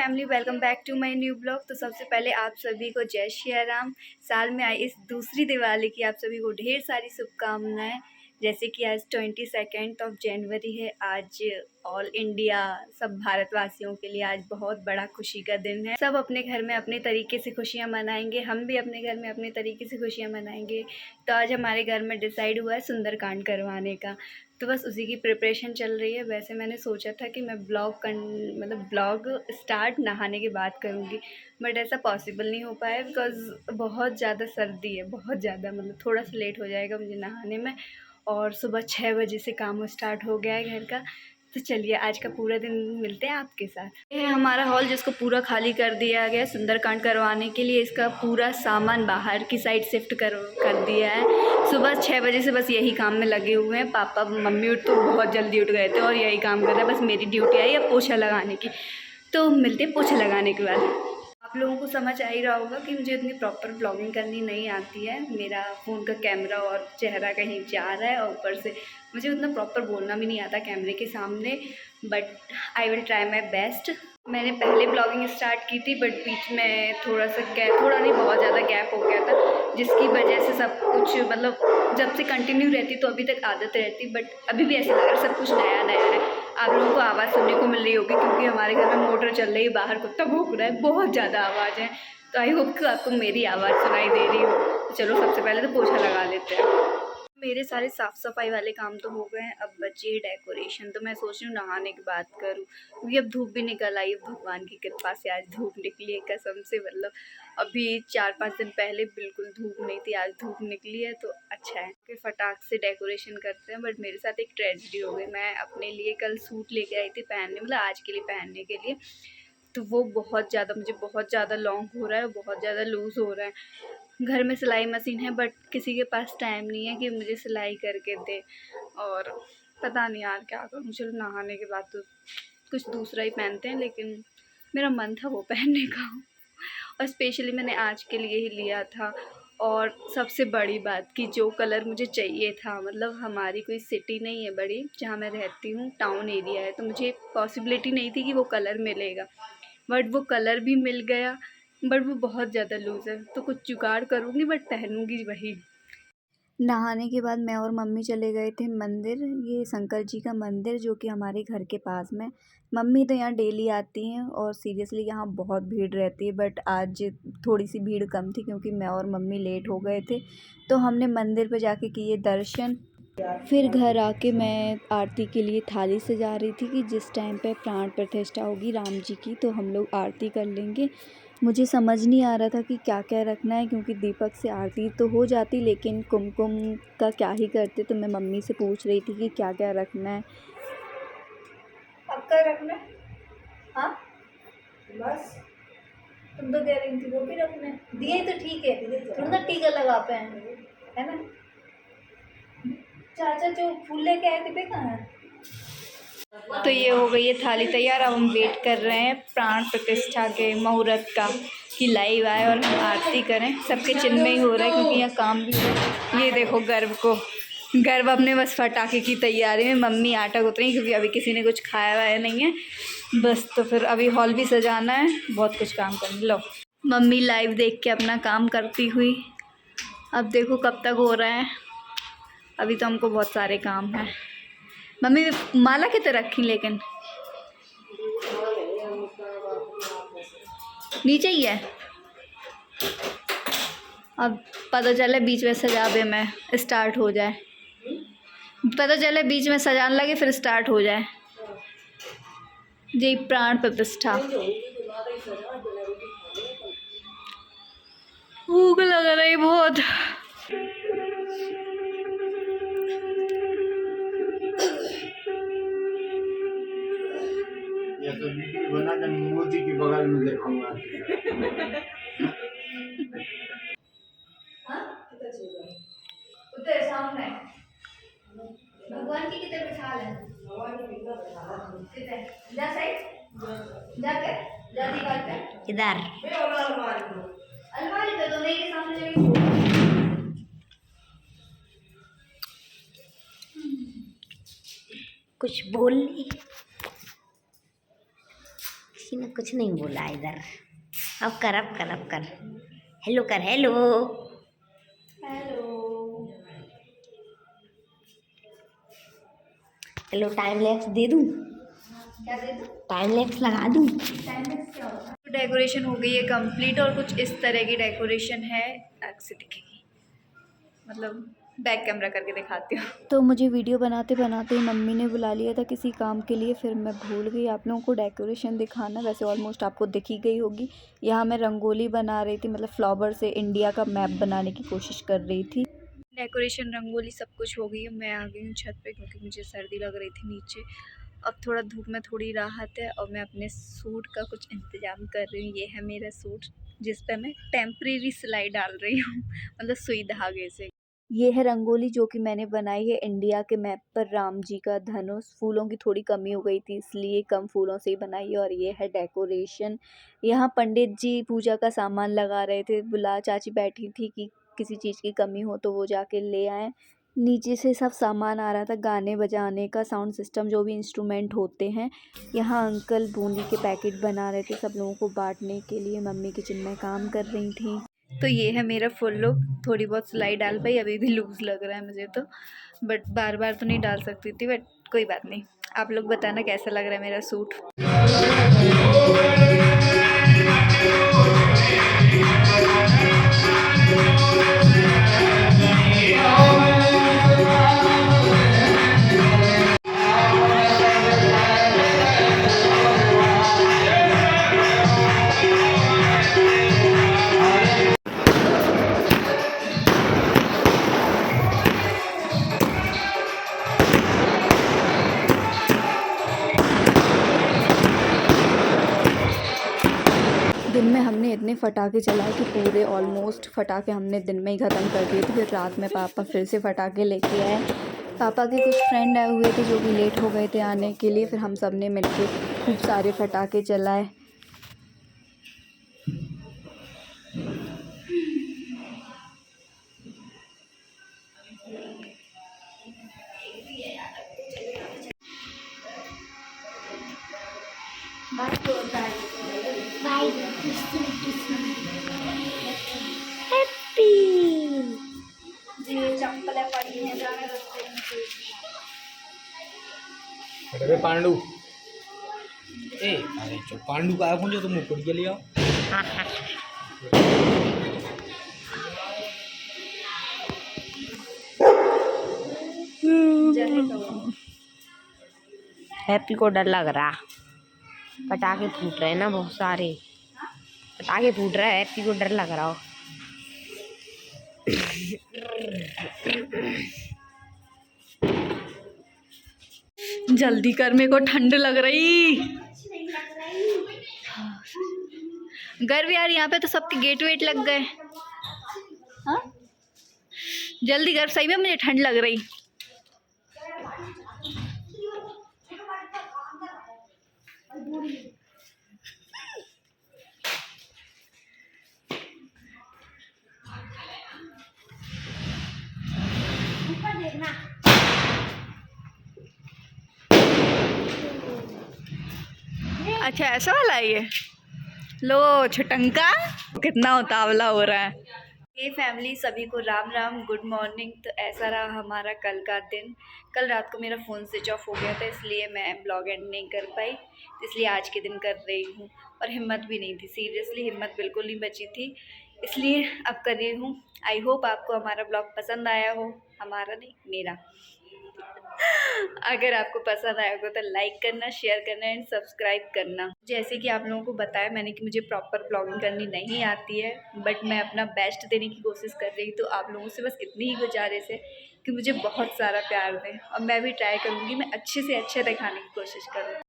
Family, welcome back to my new blog. तो सबसे पहले आप सभी को जय श्री राम। साल में आई इस दूसरी दिवाली की आप सभी को ढेर सारी शुभकामनाएं। जैसे कि आज 22 जनवरी है। आज ऑल इंडिया सब भारतवासियों के लिए आज बहुत बड़ा खुशी का दिन है। सब अपने घर में अपने तरीके से खुशियां मनाएंगे, हम भी अपने घर में अपने तरीके से खुशियां मनाएंगे। तो आज हमारे घर में डिसाइड हुआ है सुंदरकांड करवाने का, तो बस उसी की प्रिपरेशन चल रही है। वैसे मैंने सोचा था कि मैं ब्लॉग स्टार्ट नहाने के बाद करूँगी, बट ऐसा पॉसिबल नहीं हो पाया बिकॉज़ बहुत ज़्यादा सर्दी है, बहुत ज़्यादा, मतलब थोड़ा सा लेट हो जाएगा मुझे नहाने में। और सुबह 6 बजे से काम स्टार्ट हो गया है घर का। तो चलिए आज का पूरा दिन मिलते हैं आपके साथ। ये है हमारा हॉल जिसको पूरा खाली कर दिया गया सुंदरकांड करवाने के लिए। इसका पूरा सामान बाहर की साइड शिफ्ट कर दिया है। सुबह 6 बजे से बस यही काम में लगे हुए हैं। पापा मम्मी तो बहुत जल्दी उठ गए थे और यही काम कर रहे हैं। बस मेरी ड्यूटी आई है पोछा लगाने की। तो मिलते हैं पोछा लगाने के बाद। आप लोगों को समझ आ ही रहा होगा कि मुझे इतनी प्रॉपर ब्लॉगिंग करनी नहीं आती है। मेरा फ़ोन का कैमरा और चेहरा कहीं जा रहा है और ऊपर से मुझे उतना प्रॉपर बोलना भी नहीं आता कैमरे के सामने, but I will try my best. मैंने पहले ब्लॉगिंग स्टार्ट की थी बट बीच में थोड़ा नहीं बहुत ज़्यादा गैप हो गया था, जिसकी वजह से सब कुछ मतलब जब से कंटिन्यू रहती तो अभी तक आदत रहती, बट अभी भी ऐसा लग रहा है सब कुछ नया नया है। आप लोगों को आवाज़ सुनने को मिल रही होगी क्योंकि हमारे घर में मोटर चल रही है, बाहर कुत्ता भौंक रहा है, बहुत ज़्यादा आवाज़ है। तो आई होप कि आपको मेरी आवाज़ सुनाई दे रही हो। तो चलो सबसे पहले तो पोछा लगा लेते हैं। मेरे सारे साफ़ सफाई वाले काम तो हो गए हैं, अब बची है डेकोरेशन। तो मैं सोच रही हूँ नहाने की बात करूँ क्योंकि अब धूप भी निकल आई है। भगवान की कृपा से आज धूप निकली है कसम से, मतलब अभी 4-5 दिन पहले बिल्कुल धूप नहीं थी, आज धूप निकली है तो अच्छा है कि फटाक से डेकोरेशन करते हैं। बट मेरे साथ एक ट्रेजेडी हो गई। मैं अपने लिए कल सूट लेके आई थी पहनने, मतलब आज के लिए पहनने के लिए, तो वो मुझे बहुत ज़्यादा लॉन्ग हो रहा है, बहुत ज़्यादा लूज़ हो रहा है। घर में सिलाई मशीन है बट किसी के पास टाइम नहीं है कि मुझे सिलाई करके दे, और पता नहीं यार क्या करूँ। चलो नहाने के बाद तो कुछ दूसरा ही पहनते हैं, लेकिन मेरा मन था वो पहनने का और स्पेशली मैंने आज के लिए ही लिया था। और सबसे बड़ी बात कि जो कलर मुझे चाहिए था, मतलब हमारी कोई सिटी नहीं है बड़ी जहाँ मैं रहती हूँ, टाउन एरिया है, तो मुझे पॉसिबिलिटी नहीं थी कि वो कलर मिलेगा, बट वो कलर भी मिल गया। बट वो बहुत ज़्यादा लूज़ है तो कुछ जुगाड़ करूँगी बट पहनूँगी वही। नहाने के बाद मैं और मम्मी चले गए थे मंदिर, ये शंकर जी का मंदिर जो कि हमारे घर के पास में। मम्मी तो यहाँ डेली आती हैं और सीरियसली यहाँ बहुत भीड़ रहती है, बट आज थोड़ी सी भीड़ कम थी क्योंकि मैं और मम्मी लेट हो गए थे। तो हमने मंदिर पे जाके किए दर्शन। फिर घर आके मैं आरती के लिए थाली सजा रही थी कि जिस टाइम पे प्राण प्रतिष्ठा होगी राम जी की तो हम लोग आरती कर लेंगे। मुझे समझ नहीं आ रहा था कि क्या क्या रखना है क्योंकि दीपक से आरती तो हो जाती लेकिन कुमकुम का क्या ही करते, तो मैं मम्मी से पूछ रही थी कि क्या क्या रखना है। अब क्या रखना है? हाँ बस तुम तो कह रही थी वो भी रखना है, दिए तो ठीक है, थोड़ा ना टीका लगा पे है ना। चाचा जो फूल लेके आए थे वे कहाँ हैं? तो ये हो गई है थाली तैयार। अब हम वेट कर रहे हैं प्राण प्रतिष्ठा के मुहूर्त का कि लाइव आए और हम आरती करें। सबके चिन्ह में ही हो रहा है क्योंकि यहाँ काम भी हो रहा है। ये देखो गर्व अपने बस पटाखे की तैयारी में। मम्मी आटा गूंथ रही क्योंकि अभी किसी ने कुछ खाया वाया नहीं है बस। तो फिर अभी हॉल भी सजाना है, बहुत कुछ काम करना। लो मम्मी लाइव देख के अपना काम करती हुई। अब देखो कब तक हो रहा है, अभी तो हमको बहुत सारे काम हैं। मम्मी माला कितने रखी लेकिन नीचे ही है। अब पता चले बीच में सजावे में स्टार्ट हो जाए, पता चले बीच में सजाने लगे फिर स्टार्ट हो जाए। जी प्राण प्रतिष्ठा। भूख लग रही बहुत। या तो वीडियो बना कर मोदी के बगल में दिखाऊंगा। उधर सामने भगवान की कितने मिसाल है। कितने जा साइड जाके जा दीवार पे इधर अलमारी पे तो नहीं के सामने जगह। कुछ बोल देखी ना, कुछ नहीं बोला इधर। अब कर हेलो कर, हेलो हेलो। टाइम लैप्स दे दूँ? क्या दे दो? टाइम लैप्स लगा दूँ? डेकोरेशन हो गई है कंप्लीट और कुछ इस तरह की डेकोरेशन है, आग से दिखेगी, मतलब बैक कैमरा करके दिखाती हूँ। तो मुझे वीडियो बनाते बनाते ही मम्मी ने बुला लिया था किसी काम के लिए, फिर मैं भूल गई आप लोगों को डेकोरेशन दिखाना। वैसे ऑलमोस्ट आपको दिख ही गई होगी। यहाँ मैं रंगोली बना रही थी, मतलब फ्लावर से इंडिया का मैप बनाने की कोशिश कर रही थी। डेकोरेशन रंगोली सब कुछ हो गई है। मैं आ गई हूँ छत पे क्योंकि मुझे सर्दी लग रही थी नीचे। अब थोड़ा धूप में थोड़ी राहत है और मैं अपने सूट का कुछ इंतज़ाम कर रही हूँ। ये है मेरा सूट जिस पे मैं टेम्परेरी सिलाई डाल रही हूँ मतलब सुई धागे से। ये है रंगोली जो कि मैंने बनाई है इंडिया के मैप पर, राम जी का धनुष। फूलों की थोड़ी कमी हो गई थी इसलिए कम फूलों से ही बनाई है। और ये है डेकोरेशन। यहाँ पंडित जी पूजा का सामान लगा रहे थे। बुला चाची बैठी थी कि किसी चीज़ की कमी हो तो वो जाके ले आएँ। नीचे से सब सामान आ रहा था गाने बजाने का, साउंड सिस्टम, जो भी इंस्ट्रूमेंट होते हैं। यहाँ अंकल बूंदी के पैकेट बना रहे थे सब लोगों को बांटने के लिए। मम्मी किचन में काम कर रही थी। तो ये है मेरा फुल लुक। थोड़ी बहुत सिलाई डाल पाई, अभी भी लूज़ लग रहा है मुझे तो, बट बार बार तो नहीं डाल सकती थी, बट कोई बात नहीं। आप लोग बताना कैसा लग रहा है मेरा सूट। दिन में हमने इतने फटाके चलाए कि पूरे ऑलमोस्ट फटाके हमने दिन में ही ख़त्म कर दिए थे। फिर रात में पापा फिर से फटाके लेके आए। पापा के कुछ फ्रेंड आए हुए थे जो कि लेट हो गए थे आने के लिए। फिर हम सब ने मिलके खूब सारे फटाके चलाए। अरे पांडु ए अरे चो पांडु का आया जो तुम मुकुट के लिए आओ। हैप्पी को डर लग रहा, पटाखे फूट रहे हैं ना, बहुत सारे पटाखे फूट रहे हैं। हैप्पी को डर लग रहा हो। जल्दी कर, मेरे को ठंड लग रही। गर्व यार, यहाँ पे तो सबके गेट वेट लग गए। हाँ जल्दी कर, सही में मुझे ठंड लग रही। अच्छा ऐसा वाला है ये। लो छटंका, कितना उतावला हो रहा है। ये फैमिली सभी को राम राम, गुड मॉर्निंग। तो ऐसा रहा हमारा कल का दिन। कल रात को मेरा फ़ोन स्विच ऑफ हो गया था इसलिए मैं ब्लॉग एंड नहीं कर पाई, इसलिए आज के दिन कर रही हूँ। और हिम्मत भी नहीं थी, सीरियसली हिम्मत बिल्कुल नहीं बची थी, इसलिए अब कर रही हूँ। आई होप आपको हमारा ब्लॉग पसंद आया हो। हमारा नहीं, मेरा। अगर आपको पसंद आया होगा तो लाइक करना, शेयर करना एंड सब्सक्राइब करना। जैसे कि आप लोगों को बताया मैंने कि मुझे प्रॉपर ब्लॉगिंग करनी नहीं आती है, बट मैं अपना बेस्ट देने की कोशिश कर रही हूँ। तो आप लोगों से बस इतनी ही गुजारिश है कि मुझे बहुत सारा प्यार दें और मैं भी ट्राई करूँगी मैं अच्छे से अच्छे दिखाने की कोशिश करूँ।